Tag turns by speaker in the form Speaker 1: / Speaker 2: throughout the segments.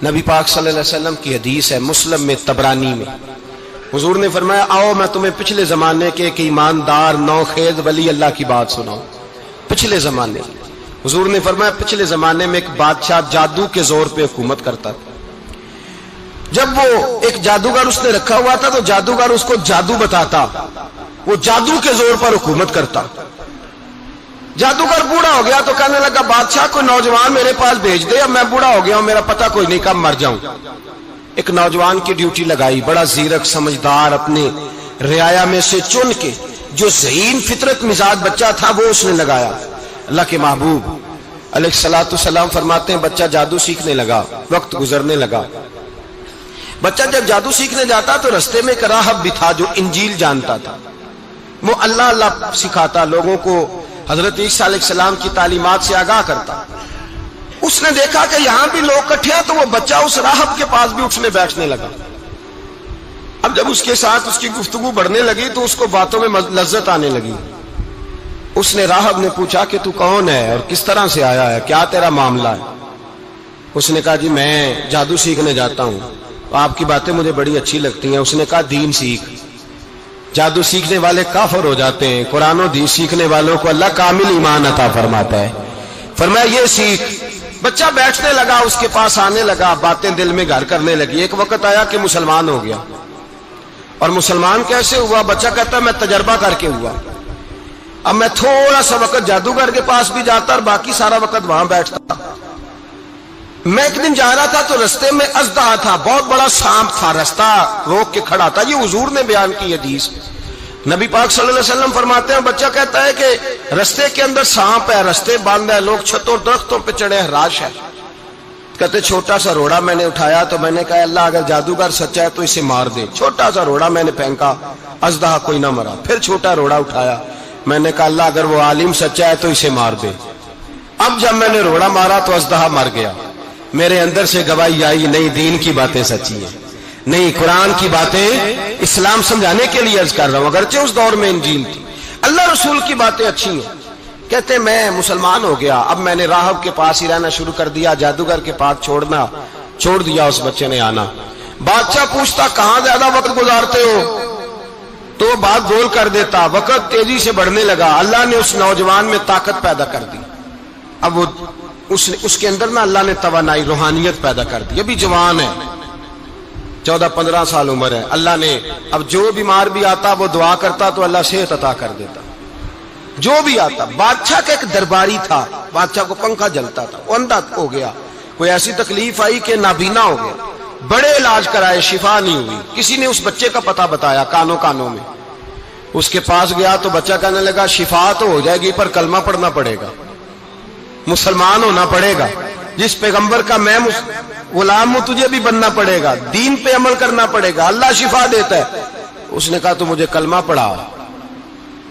Speaker 1: نبی پاک صلی اللہ علیہ وسلم کی حدیث ہے مسلم میں طبرانی میں، حضور نے فرمایا آؤ میں تمہیں پچھلے زمانے کے ایک ایماندار نوخیز ولی اللہ کی بات سناؤں۔ پچھلے زمانے حضور نے فرمایا پچھلے زمانے میں ایک بادشاہ جادو کے زور پہ حکومت کرتا تھا۔ جب وہ ایک جادوگر اس نے رکھا ہوا تھا تو جادوگر اس کو جادو بتاتا، وہ جادو کے زور پر حکومت کرتا۔ جادوگر بوڑھا ہو گیا تو کہنے لگا بادشاہ کوئی نوجوان میرے پاس بھیج دے، اب میں بوڑھا ہو گیا ہوں میرا پتہ کوئی نہیں کب مر جاؤں۔ ایک نوجوان کی ڈیوٹی لگائی، بڑا زیرک سمجھدار، اپنے رعایا میں سے چن کے جو ذہین فطرت مزاج بچہ تھا وہ اس نے لگایا۔ اللہ کے محبوب علیہ الصلوۃ والسلام فرماتے ہیں بچہ جادو سیکھنے لگا، وقت گزرنے لگا۔ بچہ جب جادو سیکھنے جاتا تو رستے میں ایک راہب بھی تھا جو انجیل جانتا تھا، وہ اللہ اللہ سکھاتا، لوگوں کو حضرت عیسیٰ علیہ السلام کی تعلیمات سے آگاہ کرتا۔ اس نے دیکھا کہ یہاں بھی لوگ اکٹھے ہیں تو وہ بچہ اس راہب کے پاس بھی اٹھنے بیٹھنے لگا۔ اب جب اس کے ساتھ اس کی گفتگو بڑھنے لگی تو اس کو باتوں میں لذت آنے لگی۔ اس نے راہب نے پوچھا کہ تو کون ہے اور کس طرح سے آیا ہے، کیا تیرا معاملہ ہے؟ اس نے کہا جی میں جادو سیکھنے جاتا ہوں، آپ کی باتیں مجھے بڑی اچھی لگتی ہیں۔ اس نے کہا دین سیکھ، جادو سیکھنے والے کافر ہو جاتے ہیں، قرآن و حدیث سیکھنے والوں کو اللہ کامل ایمان عطا فرماتا ہے۔ فرمایا یہ سیکھ۔ بچہ بیٹھنے لگا، اس کے پاس آنے لگا، باتیں دل میں گھر کرنے لگی۔ ایک وقت آیا کہ مسلمان ہو گیا، اور مسلمان کیسے ہوا؟ بچہ کہتا ہے میں تجربہ کر کے ہوا۔ اب میں تھوڑا سا وقت جادوگر کے پاس بھی جاتا اور باقی سارا وقت وہاں بیٹھتا۔ میں ایک دن جا رہا تھا تو رستے میں اژدہا تھا، بہت بڑا سانپ تھا، رستہ روک کے کھڑا تھا۔ یہ حضور نے بیان کی حدیث۔ نبی پاک صلی اللہ علیہ وسلم فرماتے ہیں بچہ کہتا ہے کہ رستے کے اندر سانپ ہے، رستے بند ہے، لوگ چھتوں درختوں پہ چڑھے ہیں، ہراش ہے۔ کہتے چھوٹا سا روڑا میں نے اٹھایا تو میں نے کہا اللہ اگر جادوگر سچا ہے تو اسے مار دے۔ چھوٹا سا روڑا میں نے پھینکا، اژدہا کوئی نہ مرا۔ پھر چھوٹا روڑا اٹھایا، میں نے کہا اللہ اگر وہ عالم سچا ہے تو اسے مار دے۔ اب جب میں نے روڑا مارا تو اژدہا مر گیا۔ میرے اندر سے گواہی آئی نہیں دین کی باتیں سچی ہیں، نہیں قرآن کی باتیں اسلام سمجھانے کے لیے عرض کر رہا ہوں، اگرچہ اس دور میں انجیل تھی، اللہ رسول کی باتیں اچھی ہیں۔ کہتے میں مسلمان ہو گیا، اب میں نے راہب کے پاس ہی رہنا شروع کر دیا، جادوگر کے پاس چھوڑ دیا اس بچے نے آنا۔ بادشاہ پوچھتا کہاں زیادہ وقت گزارتے ہو تو وہ بات گول کر دیتا، وقت تیزی سے بڑھنے لگا۔ اللہ نے اس نوجوان میں طاقت پیدا کر دی، اب وہ اس کے اندر نا اللہ نے توانائی روحانیت پیدا کر دی، ابھی جوان ہے، 14-15 سال عمر ہے۔ اللہ نے اب جو بیمار بھی آتا وہ دعا کرتا تو اللہ صحت عطا کر دیتا، جو بھی آتا۔ بادشاہ کا ایک درباری تھا، بادشاہ کو پنکھا جلتا تھا، وہ اندھا ہو گیا، کوئی ایسی تکلیف آئی کہ نابینا ہو گیا، بڑے علاج کرائے شفا نہیں ہوئی۔ کسی نے اس بچے کا پتہ بتایا کانوں میں، اس کے پاس گیا تو بچہ کہنے لگا شفا تو ہو جائے گی پر کلمہ پڑھنا پڑے گا، مسلمان ہونا پڑے گا، جس پیغمبر کا میں غلام ہوں تجھے بھی بننا پڑے گا، دین پہ عمل کرنا پڑے گا، اللہ شفا دیتا ہے۔ اس نے کہا تو مجھے کلمہ پڑھا،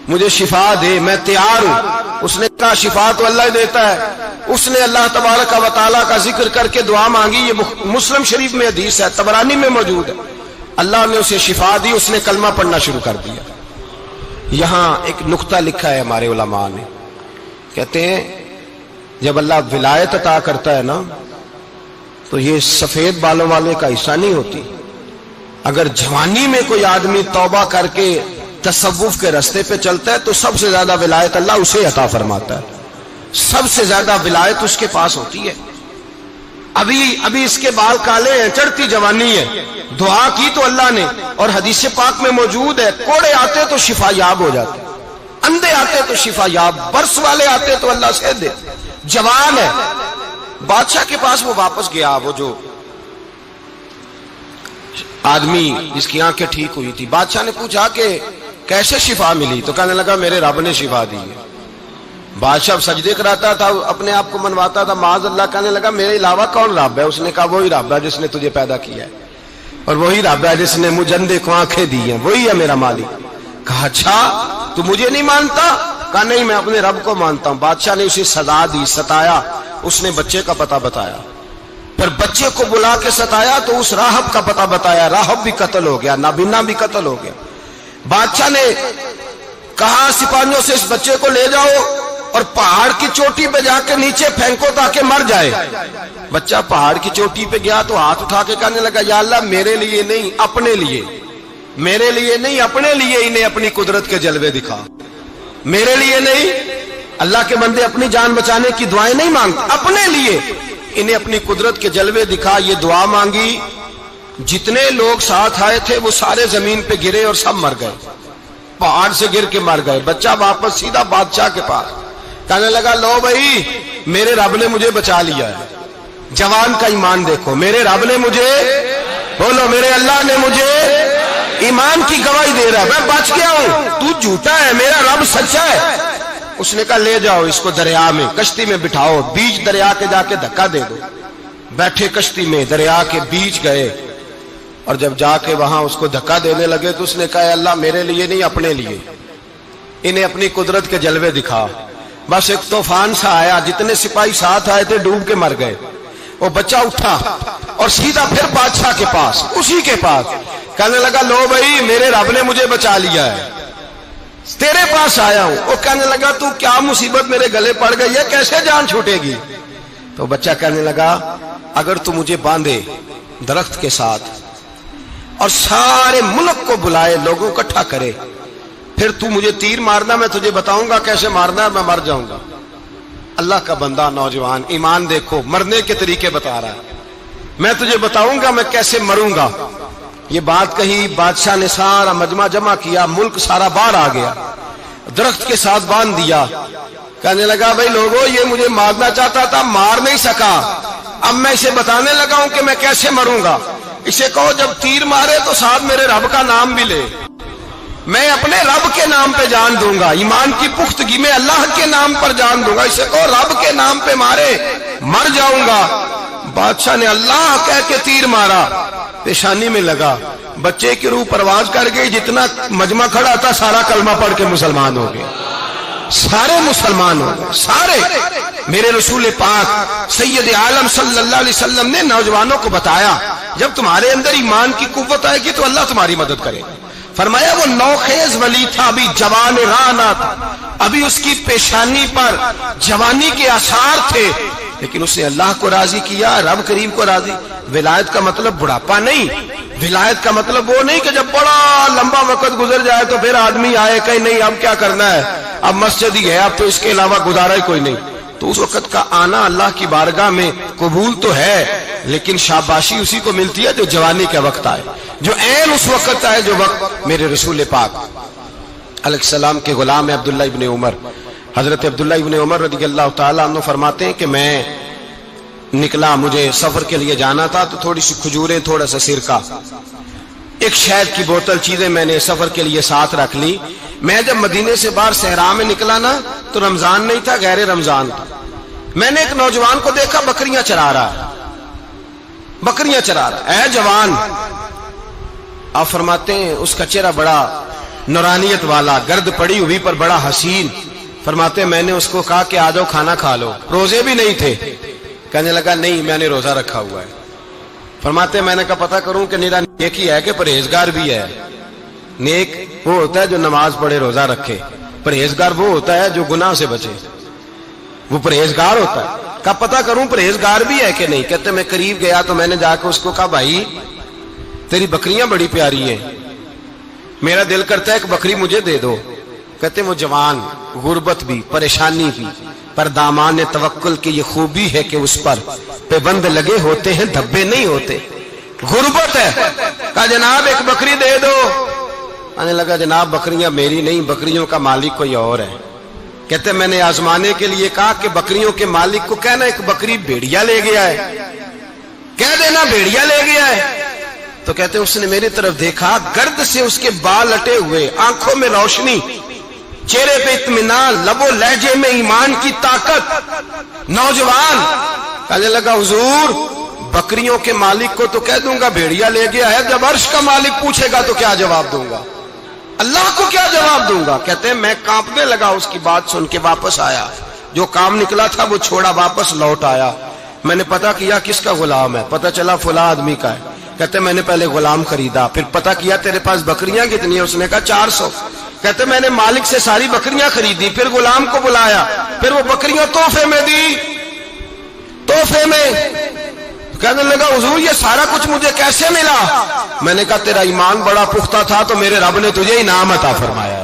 Speaker 1: مجھے شفا دے، میں تیار ہوں۔ اس نے کہا شفا تو اللہ دیتا ہے۔ اس نے اللہ تبارک و تعالیٰ کا ذکر کر کے دعا مانگی، یہ مسلم شریف میں حدیث ہے، طبرانی میں موجود ہے۔ اللہ نے اسے شفا دی، اس نے کلمہ پڑھنا شروع کر دیا۔ یہاں ایک نقطہ لکھا ہے ہمارے علماء نے، کہتے ہیں جب اللہ ولایت عطا کرتا ہے نا تو یہ سفید بالوں والے کا حصہ نہیں ہوتی۔ اگر جوانی میں کوئی آدمی توبہ کر کے تصوف کے رستے پہ چلتا ہے تو سب سے زیادہ ولایت اللہ اسے عطا فرماتا ہے، سب سے زیادہ ولایت اس کے پاس ہوتی ہے۔ ابھی اس کے بال کالے ہیں، چڑھتی جوانی ہے، دعا کی تو اللہ نے، اور حدیث پاک میں موجود ہے کوڑے آتے تو شفا یاب ہو جاتے، اندھے آتے تو شفا یاب، برس والے آتے تو اللہ سے دے۔ جوان ہے، بادشاہ کے پاس وہ واپس گیا، وہ جو آدمی جس کی آنکھیں ٹھیک ہوئی تھی۔ بادشاہ نے پوچھا کہ کیسے شفا ملی؟ تو کہنے لگا میرے رب نے شفا دی ہے۔ بادشاہ سجدے کراتا تھا، اپنے آپ کو منواتا تھا معاذ اللہ، کہنے لگا میرے علاوہ کون رب ہے؟ اس نے کہا وہی رب ہے جس نے تجھے پیدا کیا ہے، اور وہی رب ہے جس نے مجھے اندھے کو آنکھیں دی ہیں، وہی ہے میرا مالک۔ کہا اچھا تو مجھے نہیں مانتا؟ کہا نہیں میں اپنے رب کو مانتا ہوں۔ بادشاہ نے اسے سزا دی، ستایا، اس نے بچے کا پتہ بتایا، پھر بچے کو بلا کے ستایا تو اس راہب کا پتہ بتایا، راہب بھی قتل ہو گیا، نابینا بھی قتل ہو گیا۔ بادشاہ نے کہا سپاہیوں سے اس بچے کو لے جاؤ اور پہاڑ کی چوٹی پہ جا کے نیچے پھینکو تاکہ مر جائے. بچہ پہاڑ کی چوٹی پہ گیا تو ہاتھ اٹھا کے کہنے لگا یا اللہ میرے لیے نہیں اپنے لیے، میرے لیے نہیں اپنے لیے انہیں اپنی قدرت کے جلوے دکھا. میرے لیے نہیں، اللہ کے بندے اپنی جان بچانے کی دعائیں نہیں مانگتے، اپنے لیے انہیں اپنی قدرت کے جلوے دکھا. یہ دعا مانگی، جتنے لوگ ساتھ آئے تھے وہ سارے زمین پہ گرے اور سب مر گئے، پہاڑ سے گر کے مر گئے. بچہ واپس سیدھا بادشاہ کے پاس کہنے لگا لو بھائی میرے رب نے مجھے بچا لیا ہے. جوان کا ایمان دیکھو، میرے رب نے مجھے، بولو میرے اللہ نے مجھے ایمان کی گواہی دے رہا ہے، میں بچ گیا ہوں، تو جھوٹا ہے، میرا رب سچا ہے. اس نے کہا لے جاؤ اس کو دریا میں، کشتی میں بٹھاؤ، بیچ دریا کے جا کے دھکا دے دو. بیٹھے کشتی میں، دریا کے بیچ گئے، اور جب جا کے وہاں اس کو دھکا دینے لگے تو اس نے کہا اللہ میرے لیے نہیں اپنے لیے انہیں اپنی قدرت کے جلوے دکھا. بس ایک طوفان سا آیا، جتنے سپاہی ساتھ آئے تھے ڈوب کے مر گئے. وہ بچہ اٹھا اور سیدھا پھر بادشاہ کے پاس، اسی کے پاس کہنے لگا لو بھائی میرے رب نے مجھے بچا لیا ہے، تیرے پاس آیا ہوں. وہ کہنے لگا تو کیا مصیبت میرے گلے پڑ گئی ہے، کیسے جان چھوٹے گی؟ تو بچہ کہنے لگا اگر تو مجھے باندھے درخت کے ساتھ اور سارے ملک کو بلائے، لوگوں کو اکٹھا کرے، پھر تو مجھے تیر مارنا، میں تجھے بتاؤں گا کیسے مارنا ہے، میں مر جاؤں گا. اللہ کا بندہ نوجوان ایمان دیکھو، مرنے کے طریقے بتا رہا ہے، میں تجھے بتاؤں گا میں کیسے مروں گا. یہ بات کہی، بادشاہ نے سارا مجمع جمع کیا، ملک سارا باہر آ گیا، درخت کے ساتھ باندھ دیا. کہنے لگا بھائی لوگوں یہ مجھے مارنا چاہتا تھا، مار نہیں سکا، اب میں اسے بتانے لگا ہوں کہ میں کیسے مروں گا. اسے کہو جب تیر مارے تو ساتھ میرے رب کا نام بھی لے، میں اپنے رب کے نام پہ جان دوں گا، ایمان کی پختگی میں اللہ کے نام پر جان دوں گا. اسے کہو رب کے نام پہ مارے، مر جاؤں گا. بادشاہ نے اللہ کہہ کے تیر مارا، پیشانی میں لگا، بچے کی روح پرواز کر گئی. جتنا مجمع کھڑا تھا سارا کلمہ پڑھ کے مسلمان ہو گئے، سارے مسلمان ہو گئے سارے. میرے رسول پاک سید عالم صلی اللہ علیہ وسلم نے نوجوانوں کو بتایا جب تمہارے اندر ایمان کی قوت آئے گی تو اللہ تمہاری مدد کرے. فرمایا وہ نوخیز ولی تھا، ابھی جوان رانا تھا، ابھی اس کی پیشانی پر جوانی کے آثار تھے، لیکن اس نے اللہ کو راضی کیا، رب کریم کو راضی. ولایت کا مطلب بڑھاپا نہیں، ولایت کا مطلب وہ نہیں کہ جب بڑا لمبا وقت گزر جائے تو پھر آدمی آئے کہ نہیں اب کیا کرنا ہے، اب مسجد ہی ہے، اب تو اس کے علاوہ گزارا ہی کوئی نہیں. تو اس وقت کا آنا اللہ کی بارگاہ میں قبول تو ہے، لیکن شاباشی اسی کو ملتی ہے جو جوانی کے وقت آئے، جو عین اس وقت آئے جو وقت میرے رسول پاک علیہ السلام کے غلام عبداللہ ابن عمر، حضرت عبداللہ ابن عمر رضی اللہ تعالیٰ عنہ فرماتے ہیں کہ میں نکلا، مجھے سفر کے لیے جانا تھا، تو تھوڑی سی کھجوریں، تھوڑا سا سرکہ، ایک شہد کی بوتل، چیزیں میں نے سفر کے لیے ساتھ رکھ لی. میں جب مدینے سے باہر صحرا میں نکلا نا تو رمضان نہیں تھا، غیر رمضان تھا. میں نے ایک نوجوان کو دیکھا بکریاں چرا رہا ہے، بکریاں چرا رہا ہے. اے جوان، آپ فرماتے ہیں اس کا چہرہ بڑا نورانیت والا، گرد پڑی ہوئی پر بڑا حسین. فرماتے ہیں میں نے اس کو کہا کہ آ جاؤ کھانا کھا لو، روزے بھی نہیں تھے. کہنے لگا نہیں میں نے روزہ رکھا ہوا ہے. فرماتے ہیں میں نے کہا پتہ کروں کہ نیرا نیک ہی ہے کہ پرہیزگار بھی ہے. نیک وہ ہوتا ہے جو نماز پڑھے روزہ رکھے، پرہیزگار وہ ہوتا ہے جو گناہ سے بچے، وہ پرہیزگار ہوتا ہے. کہا پتہ کروں پرہیزگار بھی ہے کہ نہیں. کہتے میں قریب گیا تو میں نے جا کے اس کو کہا بھائی تیری بکریاں بڑی پیاری ہیں، میرا دل کرتا ہے ایک بکری مجھے دے دو. کہتے وہ جوان، غربت بھی، پریشانی بھی، پر دامان توکل کی یہ خوبی ہے کہ اس پر پابند لگے ہوتے ہیں، دھبے نہیں ہوتے. غربت ہے. کہا جناب ایک بکری دے دو. آنے لگا جناب بکریاں میری نہیں، بکریوں کا مالک کوئی اور ہے. کہتے میں نے آزمانے کے لیے کہا کہ بکریوں کے مالک کو کہنا ایک بکری بھیڑیا لے گیا ہے، کہہ دینا بھیڑیا لے گیا ہے. تو کہتے اس نے میری طرف دیکھا، گرد سے اس کے بال اٹے ہوئے، آنکھوں میں روشنی، چہرے پہ اطمینان، لب و لہجے میں ایمان کی طاقت. نوجوان کہنے لگا حضور بکریوں کے مالک کو تو کہہ دوں گا بھیڑیا لے گیا ہے، جب عرش کا مالک پوچھے گا تو کیا جواب دوں گا، اللہ کو کیا جواب دوں گا. کہتے ہیں میں کانپنے لگا، اس کی بات سن کے واپس آیا، جو کام نکلا تھا وہ چھوڑا، واپس لوٹ آیا. میں نے پتہ کیا کس کا غلام ہے، پتہ چلا فلاں آدمی کا ہے. کہتے میں نے پہلے غلام خریدا، پھر پتہ کیا تیرے پاس بکریاں کتنی ہیں، اس نے کہا 400. کہتے میں نے مالک سے ساری بکریاں خریدی، پھر غلام کو بلایا، پھر وہ بکریاں تحفے میں دی، تحفے میں۔ کہنے لگا حضور یہ سارا کچھ مجھے کیسے ملا؟ میں نے کہا تیرا ایمان بڑا پختہ تھا تو میرے رب نے تجھے انعام عطا فرمایا۔